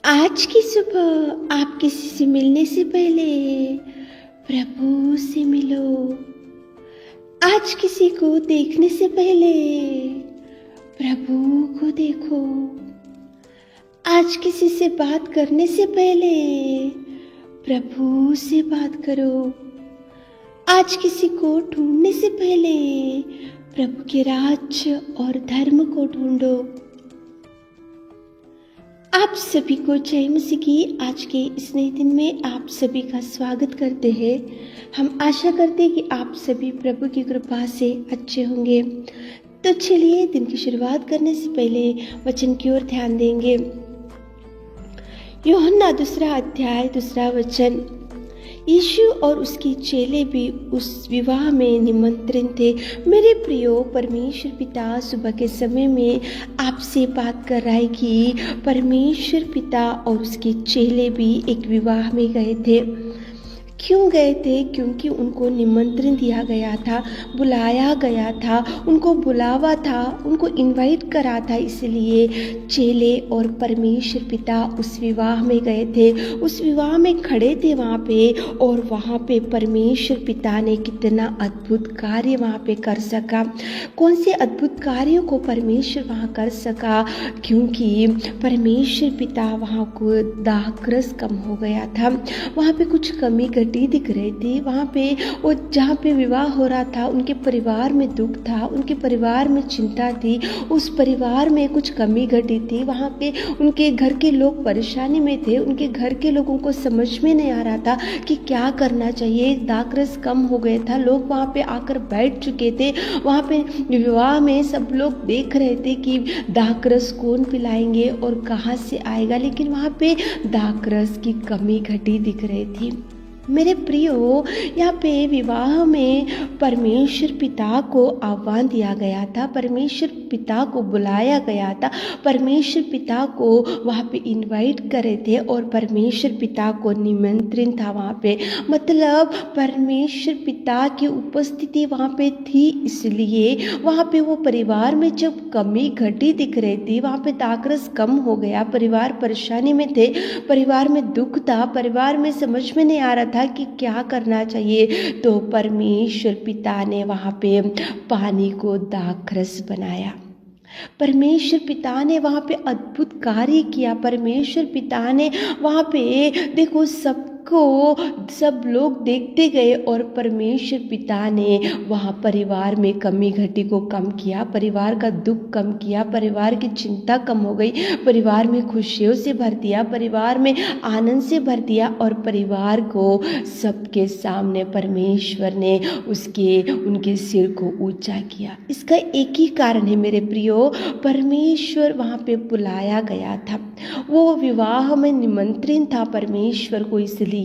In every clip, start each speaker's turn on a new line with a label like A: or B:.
A: आज की सुबह आप किसी से मिलने से पहले प्रभु से मिलो। आज किसी को देखने से पहले प्रभु को देखो। आज किसी से बात करने से पहले प्रभु से बात करो। आज किसी को ढूंढने से पहले प्रभु के राज्य और धर्म को ढूंढो। आप सभी को जय मसीह की आज के इस नए दिन में आप सभी का स्वागत करते हैं। हम आशा करते हैं कि आप सभी प्रभु की कृपा से अच्छे होंगे। तो चलिए दिन की शुरुआत करने से पहले वचन की ओर ध्यान देंगे। यूहन्ना 2 अध्याय 2 वचन। यीशु और उसके चेले भी उस विवाह में निमंत्रित थे। मेरे प्रियो, परमेश्वर पिता सुबह के समय में आपसे बात कर रहा है कि परमेश्वर पिता और उसके चेले भी एक विवाह में गए थे। क्यों गए थे? क्योंकि उनको निमंत्रण दिया गया था, बुलाया गया था, उनको बुलावा था, उनको इनवाइट करा था। इसलिए चेले और परमेश्वर पिता उस विवाह में गए थे, उस विवाह में खड़े थे वहाँ पे। और वहाँ पे परमेश्वर पिता ने कितना अद्भुत कार्य वहाँ पे कर सका। कौन से अद्भुत कार्यों को परमेश्वर वहाँ कर सका? क्योंकि परमेश्वर पिता वहाँ को दाखरस कम हो गया था, वहाँ पे कुछ कमी दिख रही थी। वहाँ पे वो जहाँ पे विवाह हो रहा था, उनके परिवार में दुख था, उनके परिवार में चिंता थी, उस परिवार में कुछ कमी घटी थी। वहाँ पे उनके घर के लोग परेशानी में थे, उनके घर के लोगों को समझ में नहीं आ रहा था कि क्या करना चाहिए। दाखरस कम हो गया था, लोग वहाँ पे आकर बैठ चुके थे। वहाँ पे विवाह में सब लोग देख रहे थे कि दाखरस कौन पिलाएंगे और कहाँ से आएगा, लेकिन वहाँ पे दाखरस की कमी घटी दिख रही थी। मेरे प्रियो, यहाँ पे विवाह में परमेश्वर पिता को आह्वान दिया गया था, परमेश्वर पिता को बुलाया गया था, परमेश्वर पिता को वहाँ पे इनवाइट करे थे और परमेश्वर पिता को निमंत्रण था वहाँ पे। मतलब परमेश्वर पिता की उपस्थिति वहाँ पे थी, इसलिए वहाँ पे वो परिवार में जब कमी घटी दिख रही थी, वहाँ पे दाखरस कम हो गया, परिवार परेशानी में थे, परिवार में दुख था, परिवार में समझ में नहीं आ रहा था कि क्या करना चाहिए। तो परमेश्वर पिता ने वहाँ पे पानी को दाखरस बनाया। परमेश्वर पिता ने वहाँ पे अद्भुत कार्य किया। परमेश्वर पिता ने वहाँ पे देखो सब लोग देखते गए और परमेश्वर पिता ने वहाँ परिवार में कमी घटी को कम किया, परिवार का दुख कम किया, परिवार की चिंता कम हो गई, परिवार में खुशियों से भर दिया, परिवार में आनंद से भर दिया। और परिवार को सबके सामने परमेश्वर ने उनके सिर को ऊंचा किया। इसका एक ही कारण है मेरे प्रियो, परमेश्वर वहाँ पे बुलाया गया था, वो विवाह में निमंत्रण था परमेश्वर को, इसलिए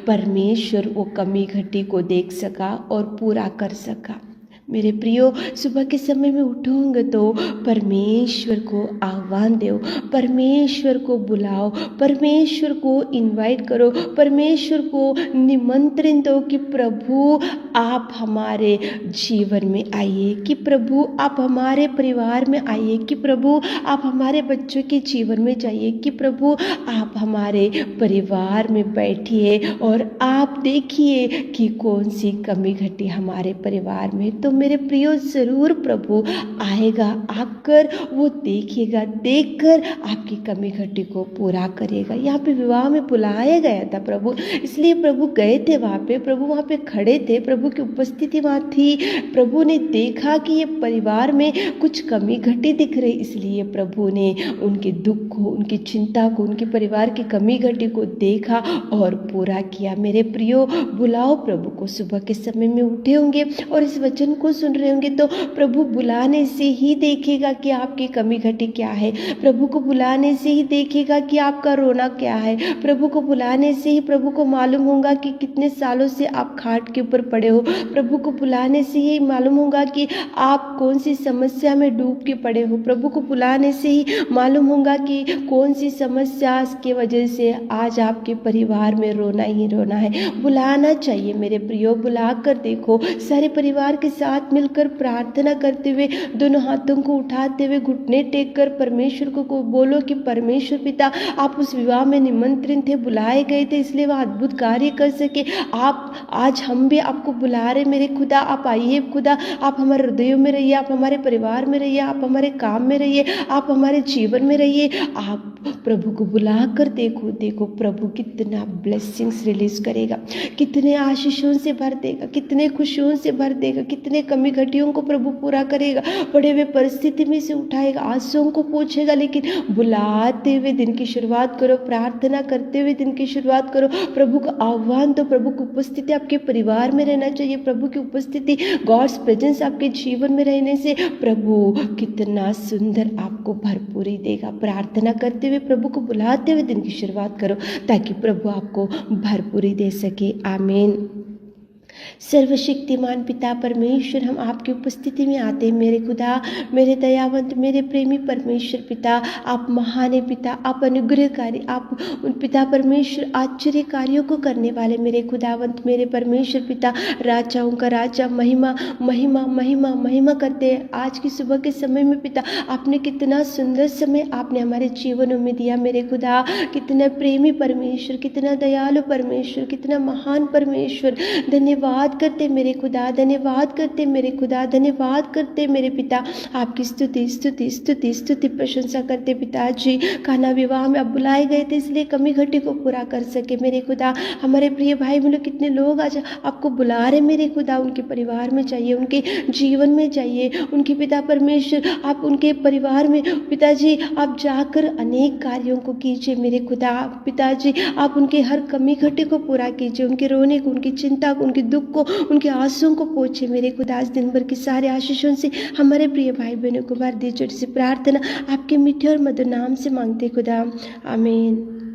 A: परमेश्वर वो कमी घटी को देख सका और पूरा कर सका। मेरे प्रियो, सुबह के समय में उठोगे तो परमेश्वर को आह्वान दो, परमेश्वर को बुलाओ, परमेश्वर को इनवाइट करो, परमेश्वर को निमंत्रण दो कि प्रभु आप हमारे जीवन में आइए, कि प्रभु आप हमारे परिवार में आइए, कि प्रभु आप हमारे बच्चों के जीवन में जाइए, कि प्रभु आप हमारे परिवार में बैठिए और आप देखिए कि कौन सी कमी घटी हमारे परिवार में। तो मेरे प्रियो, जरूर प्रभु आएगा, आकर वो देखिएगा, देखकर आपकी कमी घटी को पूरा करेगा। यहाँ पे विवाह में बुलाया गया था प्रभु, इसलिए प्रभु गए थे वहाँ पे, प्रभु वहाँ पे खड़े थे, प्रभु की उपस्थिति वहाँ थी। प्रभु ने देखा कि ये परिवार में कुछ कमी घटी दिख रही, इसलिए प्रभु ने उनके दुख को, उनकी चिंता को, उनके परिवार की कमी घटी को देखा और पूरा किया। मेरे प्रियो, बुलाओ प्रभु को। सुबह के समय में उठे होंगे और इस वचन को सुन रहे होंगे तो प्रभु बुलाने से ही देखेगा कि आपकी कमी घटी क्या है, प्रभु को बुलाने से ही देखेगा कि आपका रोना क्या है, प्रभु को बुलाने से ही प्रभु को मालूम होगा कि कितने सालों से आप खाट के ऊपर पड़े हो, प्रभु को बुलाने से ही मालूम होगा कि आप कौन सी समस्या में डूब के पड़े हो, प्रभु को बुलाने से ही मालूम होगा कि कौन सी समस्या की वजह से आज आपके परिवार में रोना ही रोना है। बुलाना चाहिए मेरे प्रियो, बुला कर देखो, सारे परिवार के साथ साथ मिलकर प्रार्थना करते हुए, दोनों हाथों को उठाते हुए घुटने टेक कर परमेश्वर को बोलो कि परमेश्वर पिता, आप उस विवाह में निमंत्रित थे, बुलाए गए थे, इसलिए वह अद्भुत कार्य कर सके। आप आज हम भी आपको बुला रहे मेरे खुदा, आप आइए खुदा, आप हमारे हृदयों में रहिए, आप हमारे परिवार में रहिए, आप हमारे काम में रहिए, आप हमारे जीवन में रहिए। आप प्रभु को बुला कर देखो, देखो प्रभु कितना ब्लेसिंग्स रिलीज करेगा, कितने आशीषों से भर देगा, कितने खुशियों से भर देगा, कितने कमी घटियों को प्रभु पूरा करेगा, पड़े हुए परिस्थिति में से उठाएगा, आंसुओं को पोंछेगा। लेकिन बुलाते हुए दिन की शुरुआत करो, प्रार्थना करते हुए दिन की शुरुआत करो, प्रभु का आह्वान तो प्रभु की उपस्थिति आपके परिवार में रहना चाहिए। प्रभु की उपस्थिति, गॉड्स प्रेजेंस आपके जीवन में रहने से प्रभु कितना सुंदर आपको भरपूरी देगा। प्रार्थना करते हुए प्रभु को बुलाते हुए दिन की शुरुआत करो ताकि प्रभु आपको भरपूरी दे सके। आमीन। सर्वशक्तिमान पिता परमेश्वर, हम आपकी उपस्थिति में आते हैं मेरे खुदा, मेरे दयावंत, मेरे प्रेमी परमेश्वर पिता। आप महान पिता, आप अनुग्रहकारी, आप उन पिता परमेश्वर आश्चर्य कार्यों को करने वाले मेरे खुदावंत, मेरे परमेश्वर पिता, राजाओं का राजा, महिमा महिमा महिमा महिमा करते हैं। आज की सुबह के समय में पिता, आपने कितना सुंदर समय आपने हमारे जीवनों में दिया मेरे खुदा। कितना प्रेमी परमेश्वर, कितना दयालु परमेश्वर, कितना महान परमेश्वर। धन्यवाद करते मेरे खुदा, धन्यवाद करते मेरे खुदा, धन्यवाद करते मेरे पिता। आपकी स्तुति स्तुति स्तुति स्तुति प्रशंसा करते पिताजी। काना विवाह में आप बुलाए गए थे इसलिए कमी घटी को पूरा कर सके मेरे खुदा। हमारे प्रिय भाई बहनों, कितने लोग आज आपको बुला रहे मेरे खुदा, उनके परिवार में चाहिए, उनके जीवन में चाहिए, उनके पिता परमेश्वर आप उनके परिवार में पिताजी आप जाकर अनेक कार्यों को कीजिए मेरे खुदा। पिताजी आप उनके हर कमी घटी को पूरा कीजिए, उनके रोने को, उनकी चिंता को, उनके दुख को, उनके आंसुओं को पोंछे मेरे खुदा। आज दिन भर के सारे आशीषों से हमारे प्रिय भाई बहनों को भर दीजिए। छोटी सी प्रार्थना आपके मीठे और मधुर नाम से मांगते खुदा, आमीन।